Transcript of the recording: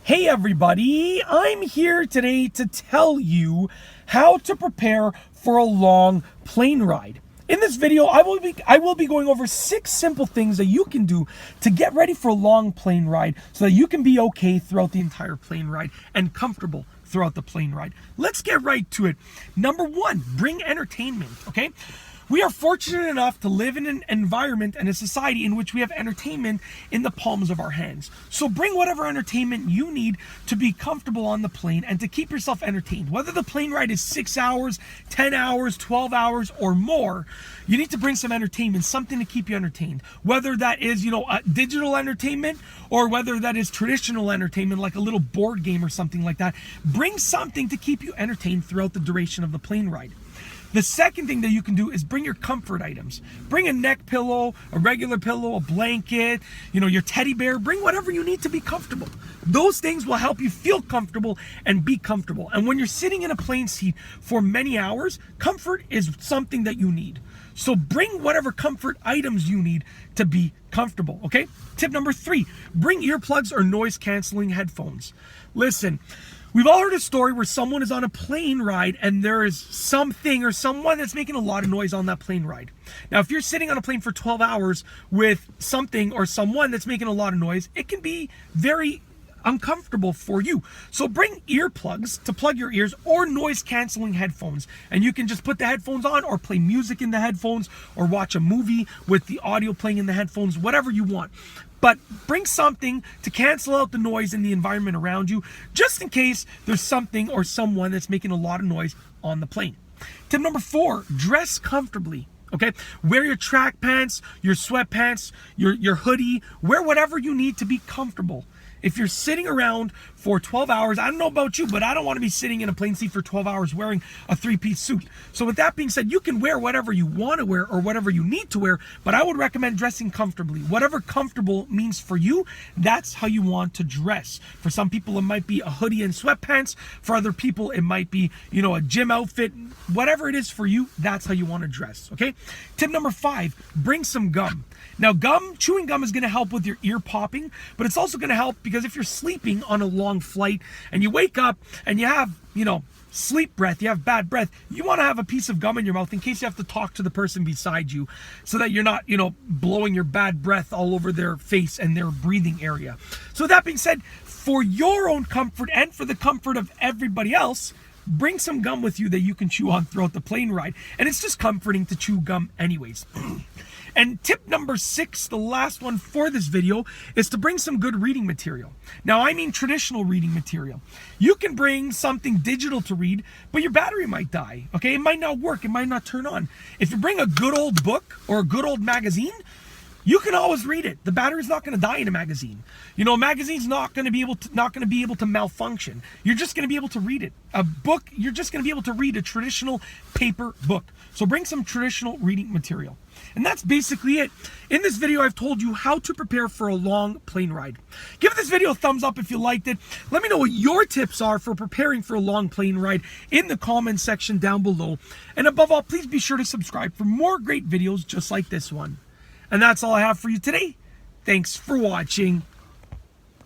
Hey everybody, I'm here today to tell you how to prepare for a long plane ride. In this video, I will be going over 6 simple things that you can do to get ready for a long plane ride so that you can be okay throughout the entire plane ride and comfortable throughout the plane ride. Let's get right to it. Number 1, bring entertainment, okay? We are fortunate enough to live in an environment and a society in which we have entertainment in the palms of our hands. So bring whatever entertainment you need to be comfortable on the plane and to keep yourself entertained. Whether the plane ride is 6 hours, 10 hours, 12 hours, or more, you need to bring some entertainment, something to keep you entertained. Whether that is, digital entertainment or whether that is traditional entertainment like a little board game or something like that. Bring something to keep you entertained throughout the duration of the plane ride. The second thing that you can do is bring your comfort items. Bring a neck pillow, a regular pillow, a blanket, your teddy bear. Bring whatever you need to be comfortable. Those things will help you feel comfortable and be comfortable. And when you're sitting in a plane seat for many hours, comfort is something that you need. So bring whatever comfort items you need to be comfortable, okay? Tip number 3, bring earplugs or noise-canceling headphones. Listen, we've all heard a story where someone is on a plane ride and there is something or someone that's making a lot of noise on that plane ride. Now, if you're sitting on a plane for 12 hours with something or someone that's making a lot of noise, it can be very uncomfortable for you. So bring earplugs to plug your ears or noise-canceling headphones. And you can just put the headphones on or play music in the headphones or watch a movie with the audio playing in the headphones, whatever you want. But bring something to cancel out the noise in the environment around you, just in case there's something or someone that's making a lot of noise on the plane. Tip number 4, dress comfortably. Okay, wear your track pants, your sweatpants, your hoodie, wear whatever you need to be comfortable. If you're sitting around for 12 hours, I don't know about you, but I don't want to be sitting in a plane seat for 12 hours wearing a 3-piece suit. So with that being said, you can wear whatever you want to wear or whatever you need to wear, but I would recommend dressing comfortably. Whatever comfortable means for you, that's how you want to dress. For some people, it might be a hoodie and sweatpants. For other people, it might be, a gym outfit. Whatever it is for you, that's how you want to dress, okay? Tip number 5, bring some gum. Now, chewing gum is going to help with your ear popping, but it's also going to help because if you're sleeping on a long flight and you wake up and you have, sleep breath, you have bad breath, you want to have a piece of gum in your mouth in case you have to talk to the person beside you so that you're not, blowing your bad breath all over their face and their breathing area. So with that being said, for your own comfort and for the comfort of everybody else, bring some gum with you that you can chew on throughout the plane ride. And it's just comforting to chew gum anyways. And tip number 6, the last one for this video, is to bring some good reading material. Now, I mean traditional reading material. You can bring something digital to read, but your battery might die, okay? It might not work, it might not turn on. If you bring a good old book or a good old magazine, you can always read it. The battery's not going to die in a magazine. A magazine's not going to be able to malfunction. You're just going to be able to read it. A book, you're just going to be able to read a traditional paper book. So bring some traditional reading material. And that's basically it. In this video, I've told you how to prepare for a long plane ride. Give this video a thumbs up if you liked it. Let me know what your tips are for preparing for a long plane ride in the comment section down below. And above all, please be sure to subscribe for more great videos just like this one. And that's all I have for you today. Thanks for watching.